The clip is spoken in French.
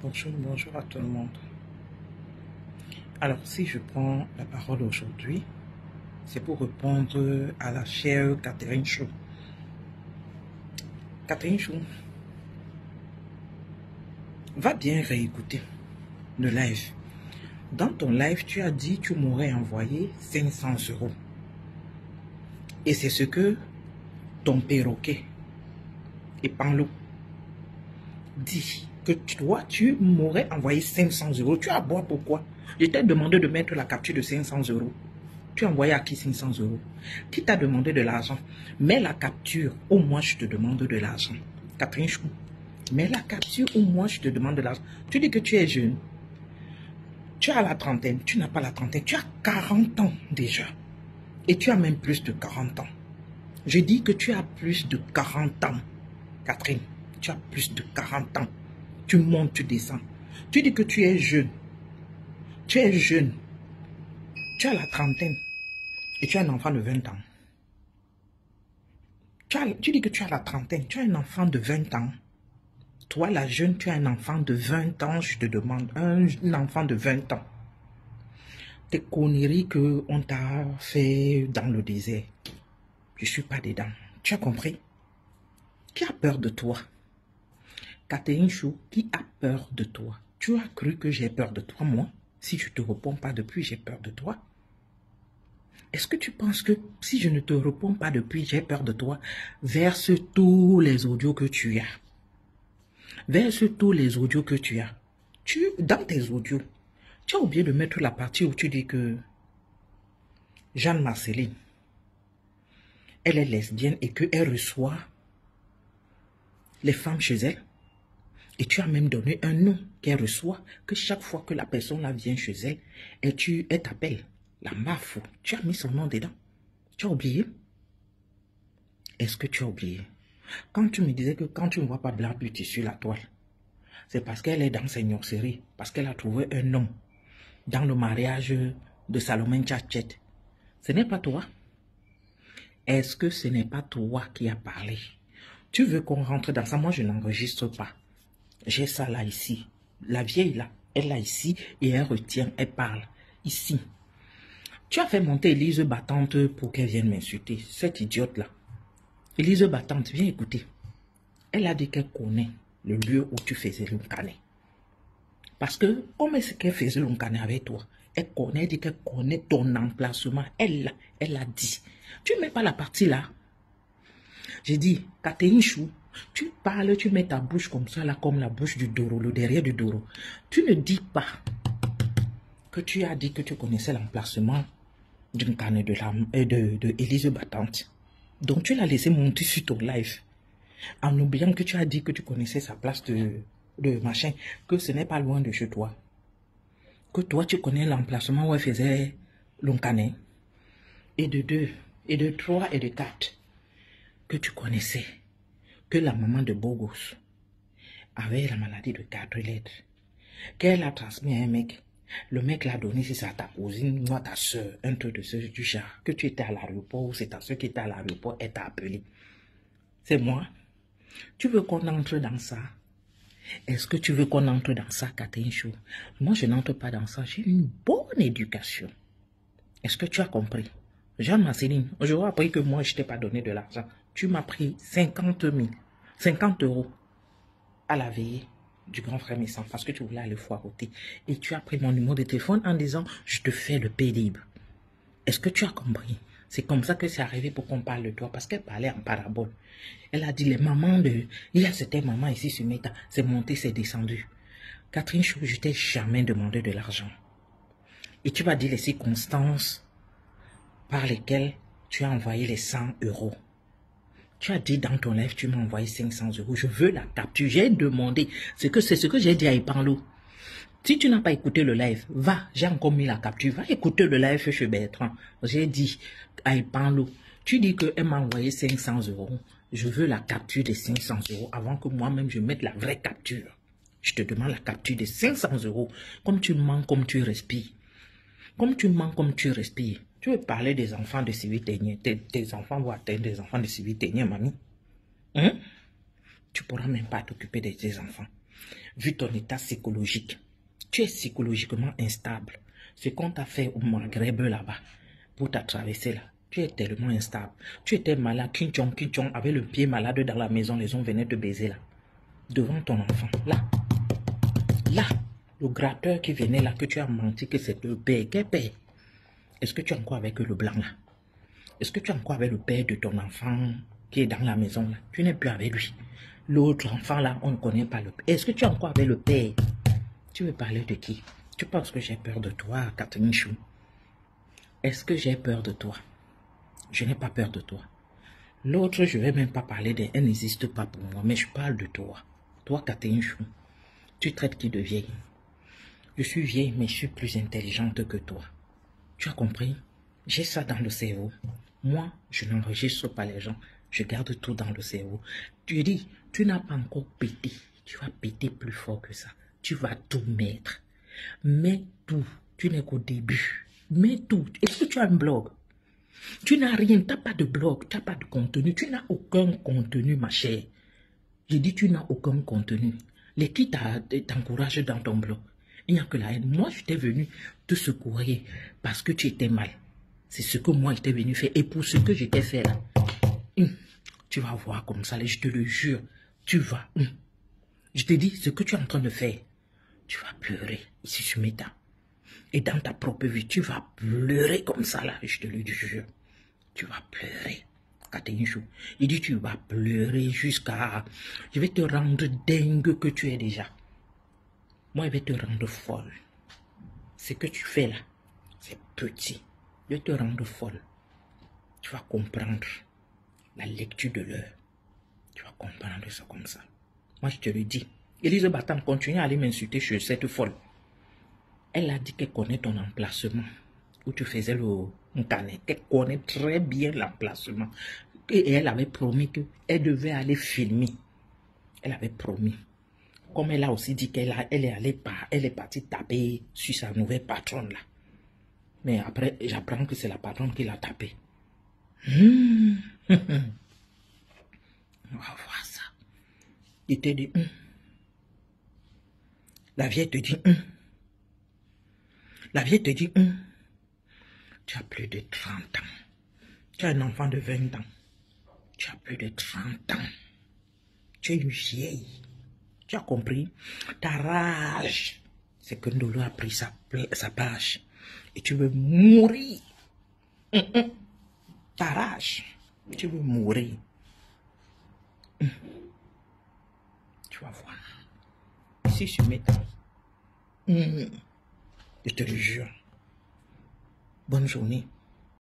Bonjour, bonjour à tout le monde. Alors, si je prends la parole aujourd'hui, c'est pour répondre à la chère Catherine Chou. Catherine Chou, va bien réécouter le live. Dans ton live, tu as dit que tu m'aurais envoyé 500 euros. Et c'est ce que ton perroquet et Panlo dit. Que toi, tu m'aurais envoyé 500 euros. Tu as boire pourquoi? Je t'ai demandé de mettre la capture de 500 euros. Tu as envoyé à qui 500 euros? Qui t'a demandé de l'argent? Mets la capture, au moins je te demande de l'argent. Catherine Chou, mets la capture, au moins je te demande de l'argent. Tu dis que tu es jeune. Tu as la trentaine, tu n'as pas la trentaine. Tu as 40 ans déjà. Et tu as même plus de 40 ans. Je dis que tu as plus de 40 ans. Catherine, tu as plus de 40 ans. Tu montes, tu descends. Tu dis que tu es jeune. Tu es jeune. Tu as la trentaine. Et tu as un enfant de 20 ans. Tu dis que tu as la trentaine. Tu as un enfant de 20 ans. Toi, la jeune, tu as un enfant de 20 ans. Je te demande, un enfant de 20 ans. Tes conneries qu'on t'a fait dans le désert. Je ne suis pas dedans. Tu as compris? Qui a peur de toi? Catherine Chou, qui a peur de toi? Tu as cru que j'ai peur de toi, moi? Si je ne te réponds pas depuis, j'ai peur de toi? Est-ce que tu penses que si je ne te réponds pas depuis, j'ai peur de toi? Verse tous les audios que tu as. Verse tous les audios que tu as. Dans tes audios, tu as oublié de mettre la partie où tu dis que Jeanne-Marceline, elle est lesbienne et qu'elle reçoit les femmes chez elle. Et tu as même donné un nom qu'elle reçoit, que chaque fois que la personne là vient chez elle, elle t'appelle la Mafou. Tu as mis son nom dedans. Tu as oublié? Est-ce que tu as oublié? Quand tu me disais que quand tu ne vois pas Black Beauty sur la toile, c'est parce qu'elle est dans ses nurseries, parce qu'elle a trouvé un homme dans le mariage de Salomon Tchatchet. Ce n'est pas toi? Est-ce que ce n'est pas toi qui as parlé? Tu veux qu'on rentre dans ça? Moi, je n'enregistre pas. J'ai ça là, ici. La vieille là, elle l'a ici et elle retient, elle parle. Ici. Tu as fait monter Élise Battante pour qu'elle vienne m'insulter. Cette idiote là. Élise Battante, viens écouter. Elle a dit qu'elle connaît le lieu où tu faisais l'uncané. Parce que, comme est-ce qu'elle faisait l'uncané avec toi? Elle dit qu'elle connaît ton emplacement. Elle a dit. Tu ne mets pas la partie là. J'ai dit, Catherine Chou, tu parles, tu mets ta bouche comme ça, là, comme la bouche du Doro, le derrière du Doro. Tu ne dis pas que tu as dit que tu connaissais l'emplacement d'une canne de Élise Battante. Donc, tu l'as laissé monter sur ton live. En oubliant que tu as dit que tu connaissais sa place de machin, que ce n'est pas loin de chez toi. Que toi, tu connais l'emplacement où elle faisait l'oncané. Et de 2, et de 3, et de 4. Que tu connaissais. Que la maman de Bogos avait la maladie de 4 lettres, qu'elle a transmis à un mec. Le mec l'a donné, si c'est à ta cousine ou à ta soeur, un truc de ce du genre, que tu étais à l'aéroport ou c'est ta soeur qui était à l'aéroport, elle t'a appelé. C'est moi. Tu veux qu'on entre dans ça? Est-ce que tu veux qu'on entre dans ça, Catherine Chou? Moi, je n'entre pas dans ça. J'ai une bonne éducation. Est-ce que tu as compris? Jeanne-Marceline, j'aurais appris que moi, je ne t'ai pas donné de l'argent. Tu m'as pris 50 euros à la veillée du grand frère Messant parce que tu voulais aller foiroter. Et tu as pris mon numéro de téléphone en disant, je te fais le pénible. Est-ce que tu as compris? C'est comme ça que c'est arrivé pour qu'on parle de toi, parce qu'elle parlait en parabole. Elle a dit, les mamans de... Il y a certaines mamans ici sur Meta, c'est monté, c'est descendu. Catherine Chou, je t'ai jamais demandé de l'argent. Et tu vas dire les circonstances par lesquelles tu as envoyé les 100 euros. Tu as dit dans ton live, tu m'as envoyé 500 euros. Je veux la capture. J'ai demandé. C'est ce que j'ai dit à Epanlo. Si tu n'as pas écouté le live, va. J'ai encore mis la capture. Va écouter le live chez Bertrand. J'ai dit à Epanlo, tu dis qu'elle m'a envoyé 500 euros. Je veux la capture des 500 euros avant que moi-même je mette la vraie capture. Je te demande la capture des 500 euros. Comme tu mens, comme tu respires. Comme tu mens, comme tu respires. Tu veux parler des enfants de Civitégné. Tes enfants vont atteindre des enfants de Civitégné, mamie. Hein? Tu ne pourras même pas t'occuper de tes enfants. vu ton état psychologique. Tu es psychologiquement instable. Ce qu'on t'a fait au Maghreb là-bas, pour ta traversée là, tu es tellement instable. Tu étais malade, Kinchong, avec le pied malade dans la maison, les gens venaient te baiser là. Devant ton enfant, là. Là, le gratteur qui venait là, que tu as menti que c'est le père. Quel père? Est-ce que tu es encore avec le blanc là? Est-ce que tu es encore avec le père de ton enfant qui est dans la maison là? Tu n'es plus avec lui. L'autre enfant là, on ne connaît pas le père. Est-ce que tu es encore avec le père? Tu veux parler de qui? Tu penses que j'ai peur de toi, Catherine Chou? Est-ce que j'ai peur de toi? Je n'ai pas peur de toi. L'autre, je ne vais même pas parler d'elle. Elle n'existe pas pour moi, mais je parle de toi. Toi, Catherine Chou, tu traites qui de vieille? Je suis vieille, mais je suis plus intelligente que toi. Tu as compris? J'ai ça dans le cerveau. Moi, je n'enregistre pas les gens. Je garde tout dans le cerveau. Tu dis, tu n'as pas encore pété. Tu vas péter plus fort que ça. Tu vas tout mettre. Mets tout. Tu n'es qu'au début. Mets tout. Est-ce que tu as un blog? Tu n'as rien. Tu n'as pas de blog. Tu n'as pas de contenu. Tu n'as aucun contenu, ma chère. J'ai dit, tu n'as aucun contenu. Les qui t'encouragent dans ton blog? Il n'y a que la haine. Moi, je t'ai venu te secourir parce que tu étais mal. C'est ce que moi, j'étais venu faire. Et pour ce que j'étais fait là, tu vas voir comme ça, je te le jure. Tu vas. Je te dis, ce que tu es en train de faire, tu vas pleurer ici sur mes dents. Et dans ta propre vie, tu vas pleurer comme ça là, je te le jure. Tu vas pleurer. Il dit, tu vas pleurer jusqu'à... Je vais te rendre dingue que tu es déjà. Moi, je vais te rendre folle. Ce que tu fais là, c'est petit. Je vais te rendre folle. Tu vas comprendre la lecture de l'heure. Tu vas comprendre ça comme ça. Moi, je te le dis. Élise Batam continue à aller m'insulter sur cette folle. Elle a dit qu'elle connaît ton emplacement. Où tu faisais le canet. Elle connaît très bien l'emplacement. Et elle avait promis qu'elle devait aller filmer. Elle avait promis. Comme elle a aussi dit qu'elle est partie taper sur sa nouvelle patronne là. Mais après, j'apprends que c'est la patronne qui l'a tapé. On va voir ça. Il te dit, La vieille te dit, La vieille te dit, Tu as plus de 30 ans. Tu as un enfant de 20 ans. Tu as plus de 30 ans. Tu es une vieille. Tu as compris? Ta rage, c'est que Ndolo a pris sa page. Et tu veux mourir. Ta rage, tu veux mourir. Tu vas voir. Ici sur mes temps. Je te le jure. Bonne journée.